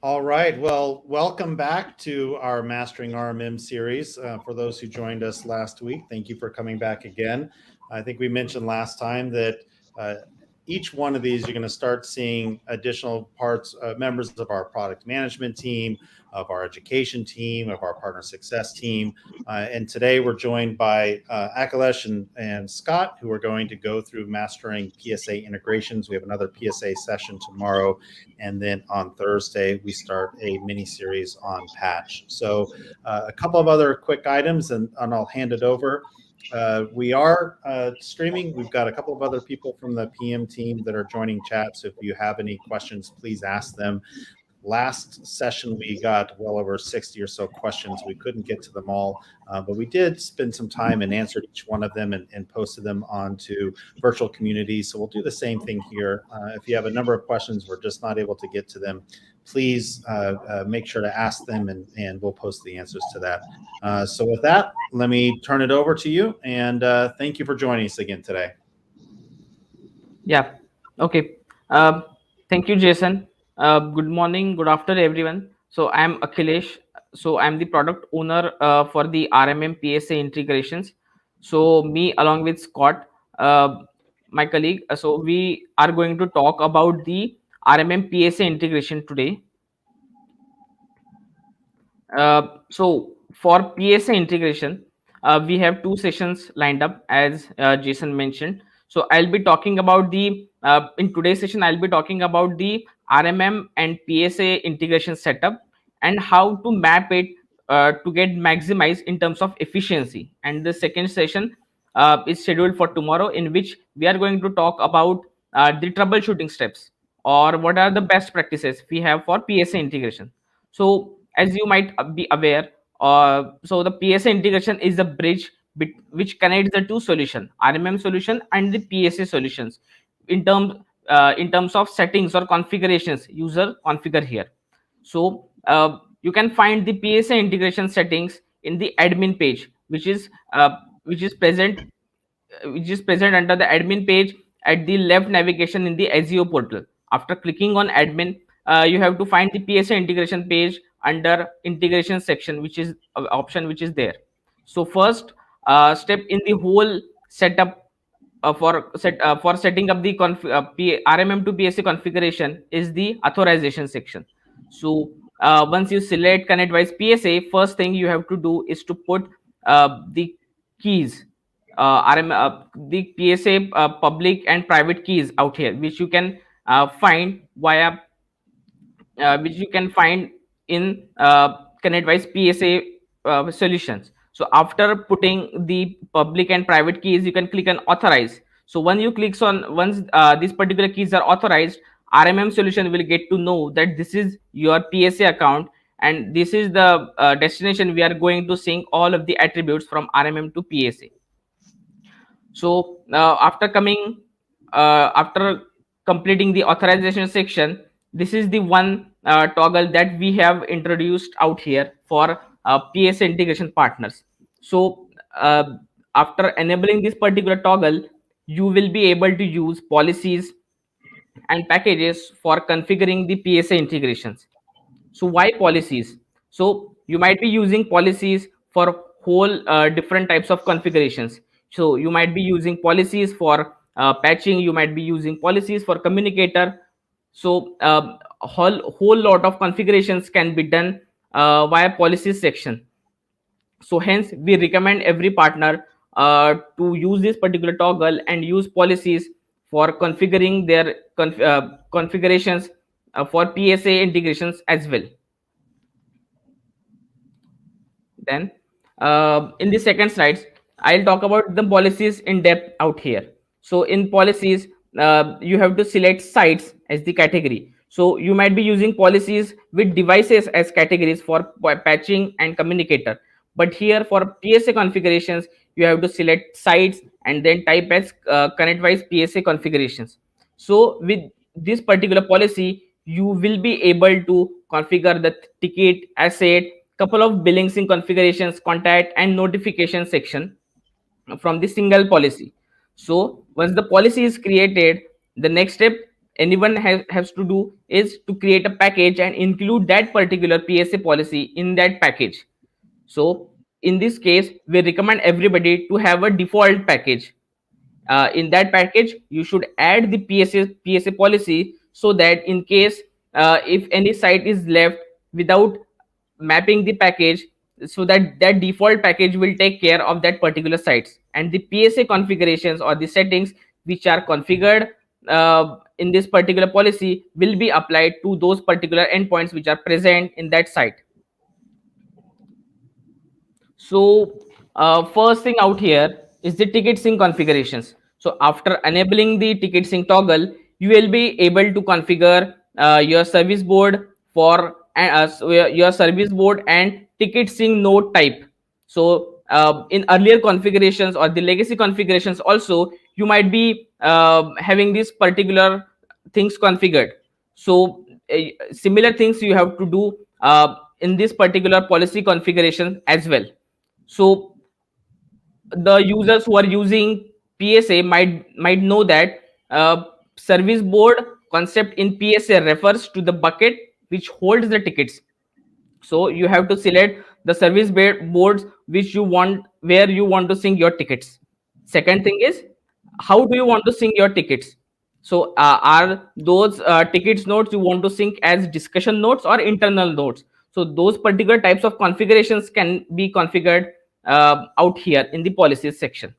All right. Well, welcome back to our Mastering RMM series. For those who joined us last week, thank you for coming back again. I think we mentioned last time that uh, each one of these, you're going to start seeing additional parts, members of our product management team, of our education team, of our partner success team. And today we're joined by Akalesh and Scott, who are going to go through mastering PSA integrations. We have another PSA session tomorrow. And then on Thursday, we start a mini series on patch. So a couple of other quick items, and I'll hand it over. We are streaming. We've got a couple of other people from the PM team that are joining chat. So if you have any questions, please ask them. Last session, we got well over 60 or so questions. We couldn't get to them all, but we did spend some time and answered each one of them and posted them onto virtual communities. So we'll do the same thing here. If you have a number of questions, we're just not able to get to them, please make sure to ask them, and we'll post the answers to that. So with that, let me turn it over to you, and thank you for joining us again today. Yeah. Okay. Uh, Thank you, Jason. Good morning, good afternoon, everyone. So I am Akhilesh. So I am the product owner for the RMM PSA integrations. So me along with Scott, my colleague. So we are going to talk about the RMM PSA integration today. So for PSA integration, we have two sessions lined up, as Jason mentioned. So I'll be talking about the in today's session I'll be talking about the RMM and PSA integration setup and how to map it to get maximized in terms of efficiency. And the second session is scheduled for tomorrow, in which we are going to talk about the troubleshooting steps, or what are the best practices we have for PSA integration. So as you might be aware, so the PSA integration is the bridge which connects the two solution, RMM solution and the PSA solutions, in terms in terms of settings or configurations user configure here. So you can find the PSA integration settings in the admin page, which is present under the admin page at the left navigation in the SEO portal. After clicking on admin, you have to find the PSA integration page under integration section, which is option which is there. So first step in the whole setup for setting up the RMM to PSA configuration is the authorization section. So once you select ConnectWise PSA, first thing you have to do is to put the keys, the PSA public and private keys out here, which you can find via which you can find in ConnectWise PSA solutions. So after putting the public and private keys, you can click on authorize. So once these particular keys are authorized, RMM solution will get to know that this is your PSA account, and this is the destination we are going to sync all of the attributes from RMM to PSA. So after completing the authorization section, this is the one toggle that we have introduced out here for PSA integration partners. So after enabling this particular toggle, you will be able to use policies and packages for configuring the PSA integrations. So why policies? So you might be using policies for whole different types of configurations. So you might be using policies for patching, you might be using policies for communicator. So a whole lot of configurations can be done via policies section. So hence we recommend every partner to use this particular toggle and use policies for configuring their configurations for PSA integrations as well. Then in the second slides, I'll talk about the policies in depth out here. So in policies, you have to select sites as the category. So you might be using policies with devices as categories for patching and communicator. But here for PSA configurations, you have to select sites and then type as ConnectWise PSA configurations. So with this particular policy, you will be able to configure the ticket, asset, couple of billing sync configurations, contact and notification section from the single policy. So once the policy is created, the next step anyone has to do is to create a package and include that particular PSA policy in that package. So in this case, we recommend everybody to have a default package. In that package, you should add the PSA policy, so that in case if any site is left without mapping the package, so that that default package will take care of that particular sites, and the PSA configurations or the settings which are configured in this particular policy will be applied to those particular endpoints which are present in that site. So first thing out here is the ticket sync configurations. So after enabling the ticket sync toggle, you will be able to configure your service board for so your service board and ticket sync node type. So in earlier configurations or the legacy configurations also, you might be having these particular things configured. So similar things you have to do in this particular policy configuration as well. So the users who are using PSA might know that service board concept in PSA refers to the bucket which holds the tickets. So you have to select the service boards which you want, where you want to sync your tickets. Second thing is, how do you want to sync your tickets? So are those tickets nodes you want to sync as discussion nodes or internal nodes? So those particular types of configurations can be configured out here in the policies section.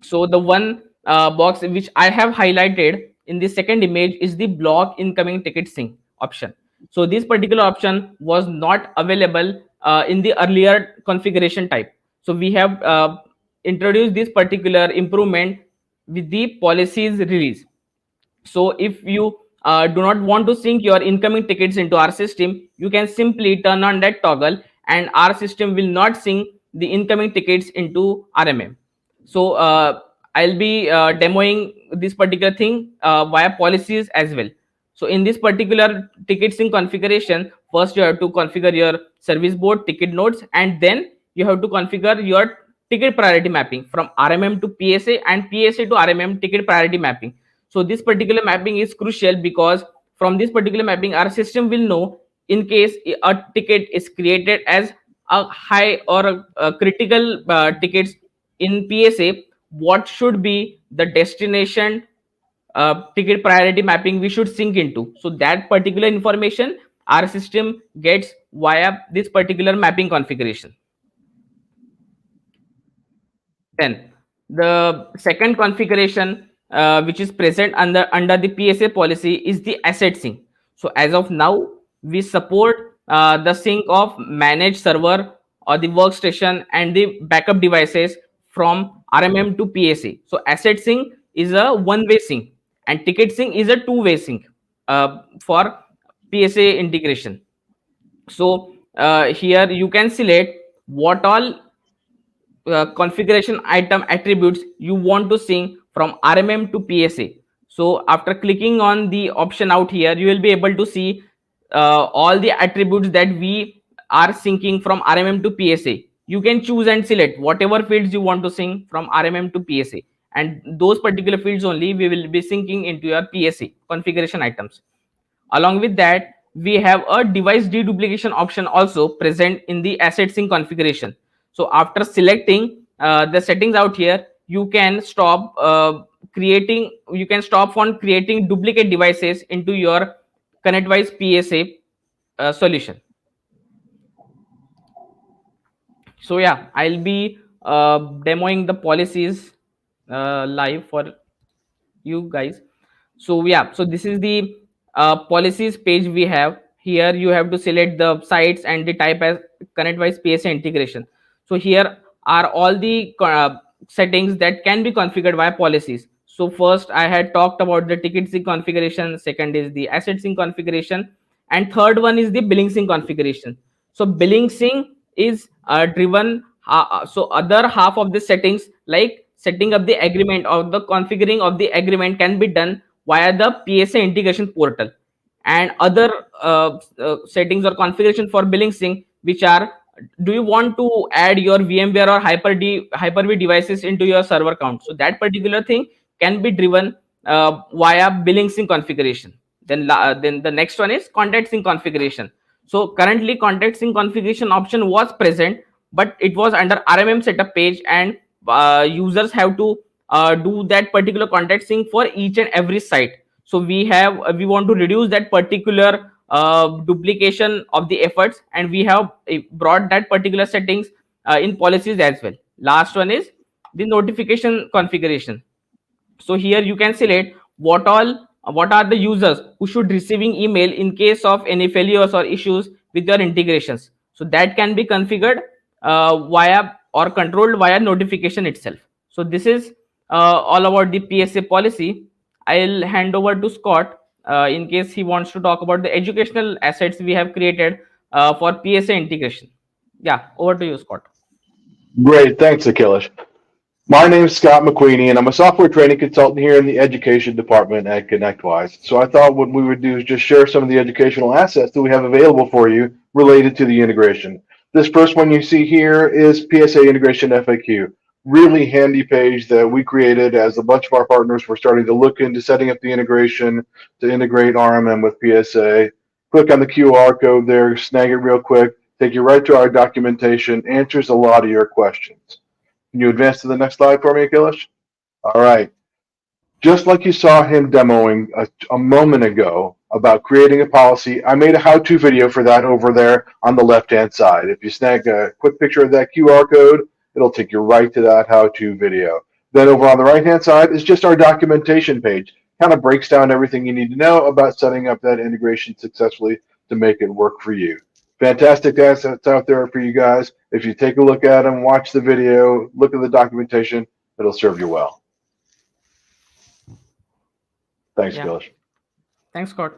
So the one box which I have highlighted in the second image is the block incoming ticket sync option. So this particular option was not available in the earlier configuration type. So we have introduced this particular improvement with the policies release. So if you do not want to sync your incoming tickets into our system, you can simply turn on that toggle and our system will not sync the incoming tickets into RMM. So I'll be demoing this particular thing via policies as well. So in this particular ticket sync configuration, first you have to configure your service board ticket nodes, and then you have to configure your ticket priority mapping from RMM to PSA and PSA to RMM ticket priority mapping. So this particular mapping is crucial because from this particular mapping, our system will know in case a ticket is created as a high or a critical tickets in PSA, what should be the destination ticket priority mapping we should sync into. So that particular information our system gets via this particular mapping configuration. Then the second configuration which is present under the PSA policy is the asset sync. So as of now, we support the sync of managed server or the workstation and the backup devices from RMM to PSA. So asset sync is a one-way sync and ticket sync is a two-way sync for PSA integration. So here you can select what all configuration item attributes you want to sync from RMM to PSA. So after clicking on the option out here, you will be able to see all the attributes that we are syncing from RMM to PSA. You can choose and select whatever fields you want to sync from RMM to PSA, and those particular fields only we will be syncing into your PSA configuration items. Along with that, we have a device deduplication option also present in the asset sync configuration. So after selecting the settings out here, you can stop on creating duplicate devices into your ConnectWise PSA solution. So yeah, I'll be demoing the policies live for you guys. So yeah, so this is the policies page we have here. You have to select the sites and the type as ConnectWise PSA integration. So here are all the settings that can be configured via policies. So first I had talked about the ticket sync configuration, second is the asset sync configuration, and third one is the billing sync configuration. So billing sync is driven so other half of the settings like setting up the agreement or the configuring of the agreement can be done via the PSA integration portal, and other settings or configuration for billing sync, which are, do you want to add your VMware or Hyper-V devices into your server count? So that particular thing can be driven via billing sync configuration. Then the next one is contact sync configuration. So currently contact sync configuration option was present, but it was under RMM setup page, and users have to do that particular contact sync for each and every site. So we want to reduce that particular duplication of the efforts, and we have brought that particular settings in policies as well. Last one is the notification configuration. So here you can select what are the users who should receiving email in case of any failures or issues with your integrations. So that can be configured via or controlled via notification itself. So this is all about the PSA policy. I'll hand over to Scott in case he wants to talk about the educational assets we have created for PSA integration. Yeah, over to you, Scott. Great, thanks, Akhilesh. My name is Scott McQueenie, and I'm a software training consultant here in the education department at ConnectWise. So I thought what we would do is just share some of the educational assets that we have available for you related to the integration. This first one you see here is PSA Integration FAQ. Really handy page that we created as a bunch of our partners were starting to look into setting up the integration to integrate RMM with PSA. Click on the QR code there, snag it real quick, take you right to our documentation, answers a lot of your questions. Can you advance to the next slide for me, Akhilesh? All right. Just like you saw him demoing a moment ago about creating a policy, I made a how-to video for that over there on the left-hand side. If you snag a quick picture of that QR code, it'll take you right to that how-to video. Then over on the right-hand side is just our documentation page. Kind of breaks down everything you need to know about setting up that integration successfully to make it work for you. Fantastic assets out there for you guys. If you take a look at them, watch the video, look at the documentation, it'll serve you well. Thanks, Yeah, Gilish. thanks, Scott.